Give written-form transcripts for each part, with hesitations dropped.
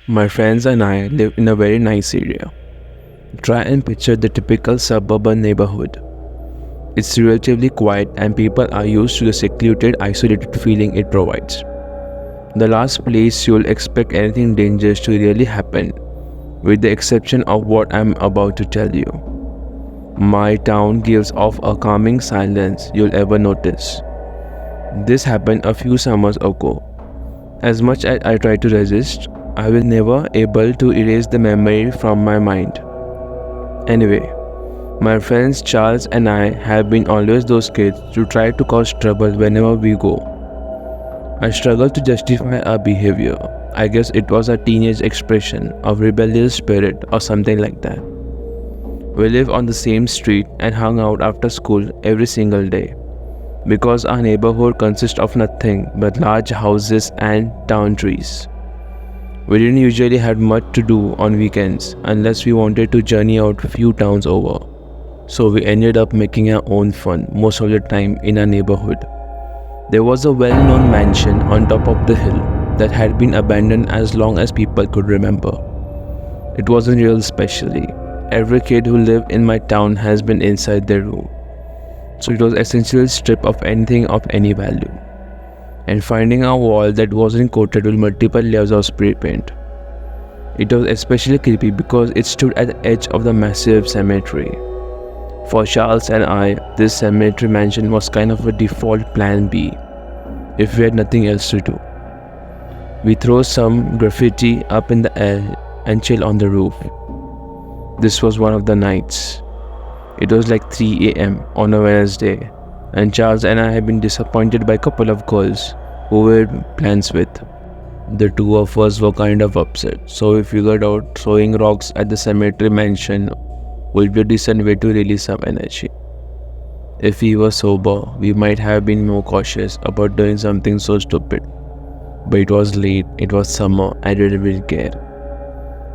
My friends and I live in a very nice area. Try and picture the typical suburban neighborhood. It's relatively quiet and people are used to the secluded, isolated feeling it provides. The last place you'll expect anything dangerous to really happen, with the exception of what I'm about to tell you. My town gives off a calming silence you'll ever notice. This happened a few summers ago. As much as I try to resist, I will never able to erase the memory from my mind. Anyway, my friends Charles and I have been always those kids to try to cause trouble whenever we go. I struggle to justify our behavior. I guess it was a teenage expression of rebellious spirit or something like that. We live on the same street and hung out after school every single day. Because our neighborhood consists of nothing but large houses and town trees. We didn't usually have much to do on weekends unless we wanted to journey out a few towns over. So we ended up making our own fun most of the time in our neighborhood. There was a well-known mansion on top of the hill that had been abandoned as long as people could remember. It wasn't real specially. Every kid who lived in my town has been inside their room. So it was essentially stripped of anything of any value. And finding a wall that wasn't coated with multiple layers of spray paint. It was especially creepy because it stood at the edge of the massive cemetery. For Charles and I, this cemetery mansion was kind of a default plan B, if we had nothing else to do. We throw some graffiti up in the air and chill on the roof. This was one of the nights. It was like 3 a.m. on a Wednesday, and Charles and I had been disappointed by a couple of girls who we had plans with. The two of us were kind of upset, so we figured out throwing rocks at the cemetery mansion would be a decent way to release some energy. If we were sober, we might have been more cautious about doing something so stupid. But it was late, it was summer, and we didn't care.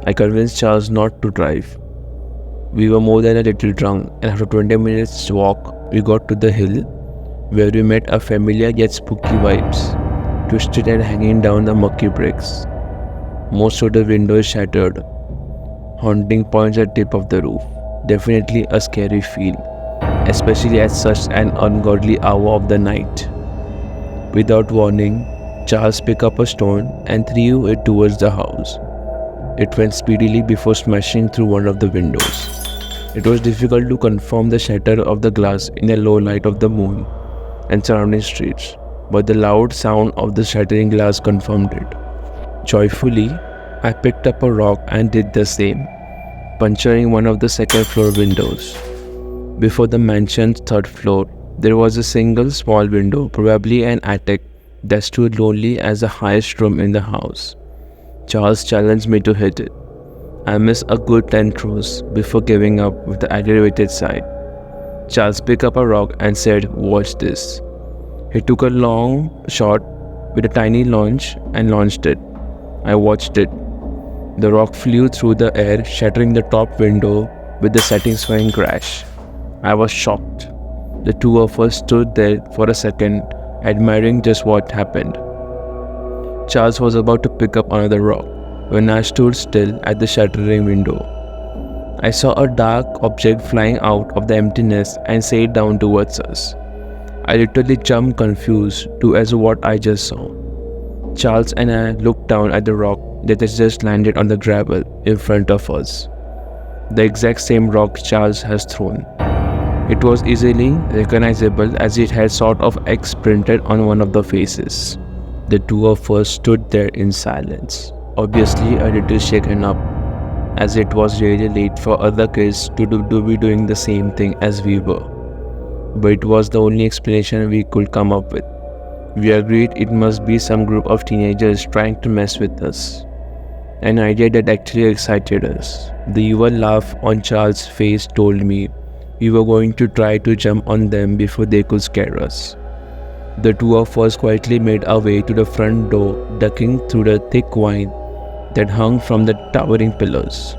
I convinced Charles not to drive. We were more than a little drunk, and after 20 minutes walk, we got to the hill, where we met a familiar yet spooky vibes, twisted and hanging down the mucky bricks. Most of the windows shattered, haunting points at the tip of the roof. Definitely a scary feel, especially at such an ungodly hour of the night. Without warning, Charles picked up a stone and threw it towards the house. It went speedily before smashing through one of the windows. It was difficult to confirm the shatter of the glass in the low light of the moon and surrounding streets, but the loud sound of the shattering glass confirmed it. Joyfully, I picked up a rock and did the same, puncturing one of the second floor windows. Before the mansion's third floor, there was a single small window, probably an attic, that stood lonely as the highest room in the house. Charles challenged me to hit it. I missed a good 10 throws before giving up with the aggravated side. Charles picked up a rock and said, "Watch this." He took a long shot with a tiny launch and launched it. I watched it. The rock flew through the air, shattering the top window with the satisfying crash. I was shocked. The two of us stood there for a second, admiring just what happened. Charles was about to pick up another rock when I stood still at the shattering window. I saw a dark object flying out of the emptiness and sailed down towards us. I literally jumped confused to as what I just saw. Charles and I looked down at the rock that had just landed on the gravel in front of us. The exact same rock Charles has thrown. It was easily recognizable as it had sort of X printed on one of the faces. The two of us stood there in silence, obviously a little shaken up, as it was really late for other kids to be doing the same thing as we were. But it was the only explanation we could come up with. We agreed it must be some group of teenagers trying to mess with us. An idea that actually excited us. The evil laugh on Charles' face told me we were going to try to jump on them before they could scare us. The two of us quietly made our way to the front door, ducking through the thick vine that hung from the towering pillars.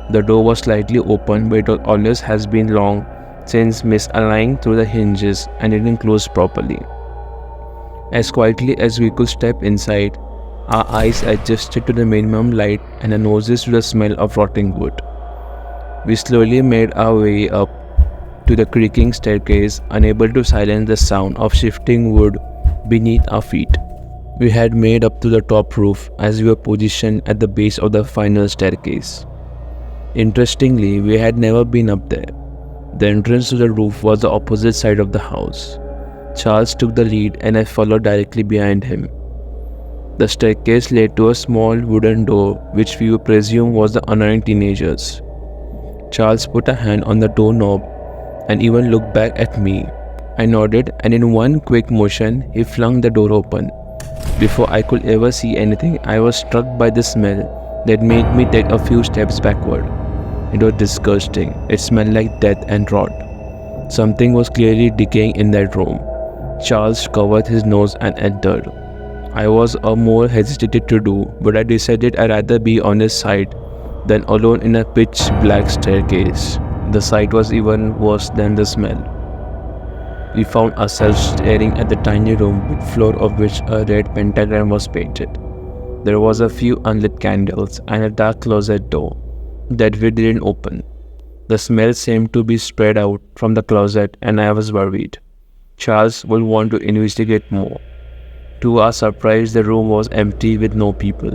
The door was slightly open, but it always has been long since misaligned through the hinges and didn't close properly. As quietly as we could step inside, Our eyes adjusted to the minimum light and our noses to the smell of rotting wood. We slowly made our way up to the creaking staircase, unable to silence the sound of shifting wood beneath our feet. We had made up to the top roof as we were positioned at the base of the final staircase. Interestingly, we had never been up there. The entrance to the roof was the opposite side of the house. Charles took the lead and I followed directly behind him. The staircase led to a small wooden door which we would presume was the annoying teenagers. Charles put a hand on the doorknob and even looked back at me. I nodded and in one quick motion he flung the door open. Before I could ever see anything, I was struck by the smell that made me take a few steps backward. It was disgusting. It smelled like death and rot. Something was clearly decaying in that room. Charles covered his nose and entered. I was more hesitated to do, but I decided I'd rather be on his side than alone in a pitch black staircase. The sight was even worse than the smell. We found ourselves staring at the tiny room with floor of which a red pentagram was painted. There was a few unlit candles and a dark closet door that we didn't open. The smell seemed to be spread out from the closet and I was worried. Charles would want to investigate more. To our surprise, the room was empty with no people.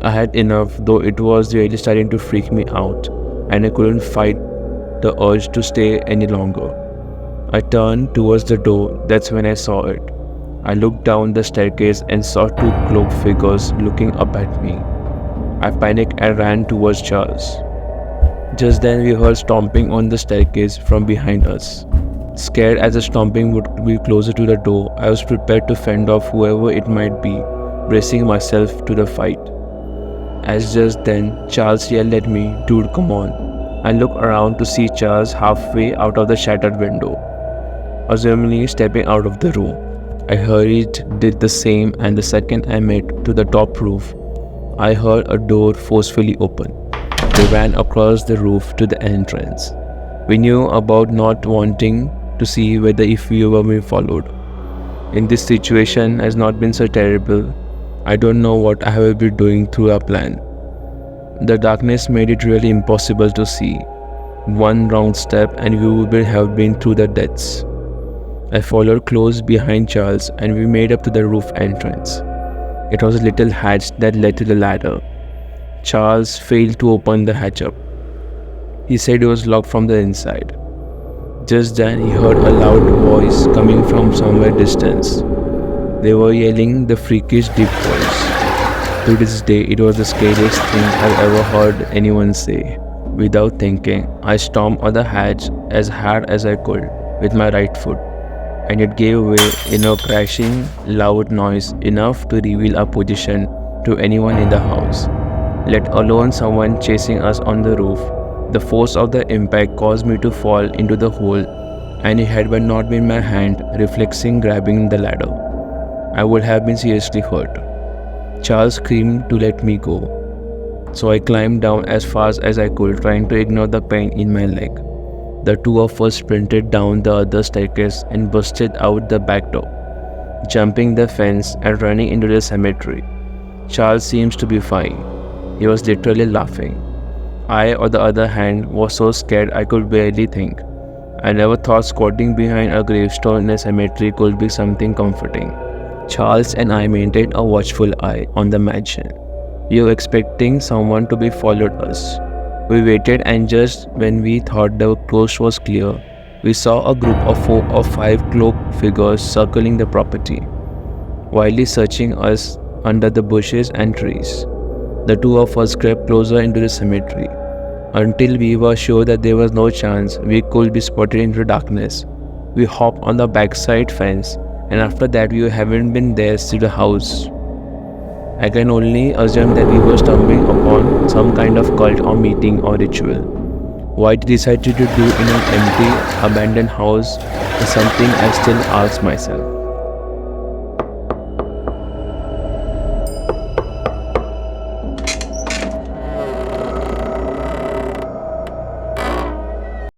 I had enough, though it was really starting to freak me out, and I couldn't fight the urge to stay any longer. I turned towards the door. That's when I saw it. I looked down the staircase and saw two cloaked figures looking up at me. I panicked and ran towards Charles. Just then we heard stomping on the staircase from behind us. Scared as the stomping would be closer to the door, I was prepared to fend off whoever it might be, bracing myself to the fight. As just then, Charles yelled at me, "Dude, come on." I looked around to see Charles halfway out of the shattered window, assumingly stepping out of the room. I hurried, did the same, and the second I made to the top roof, I heard a door forcefully open. We ran across the roof to the entrance. We knew about not wanting to see whether if we were being followed. In this situation has not been so terrible. I don't know what I will be doing through our plan. The darkness made it really impossible to see. One wrong step and we would have been through the depths. I followed close behind Charles and we made up to the roof entrance. It was a little hatch that led to the ladder. Charles failed to open the hatch up. He said it was locked from the inside. Just then he heard a loud voice coming from somewhere distant. They were yelling the freakish deep voice. To this day, it was the scariest thing I've ever heard anyone say. Without thinking, I stomped on the hatch as hard as I could with my right foot, and it gave way in a crashing, loud noise enough to reveal our position to anyone in the house, let alone someone chasing us on the roof. The force of the impact caused me to fall into the hole, and it had not been my hand reflexing grabbing the ladder, I would have been seriously hurt. Charles screamed to let me go, so I climbed down as fast as I could, trying to ignore the pain in my leg. The two of us sprinted down the other staircase and busted out the back door, jumping the fence and running into the cemetery. Charles seems to be fine. He was literally laughing. I, on the other hand, was so scared I could barely think. I never thought squatting behind a gravestone in a cemetery could be something comforting. Charles and I maintained a watchful eye on the mansion. We were expecting someone to be followed us. We waited, and just when we thought the coast was clear, we saw a group of 4 or 5 cloaked figures circling the property, wildly searching us under the bushes and trees. The two of us crept closer into the cemetery until we were sure that there was no chance we could be spotted in the darkness. We hopped on the backside fence, and after that we haven't been there since the house. I can only assume that we were stumbling upon some kind of cult or meeting or ritual. What they decided to do in an empty, abandoned house is something I still ask myself.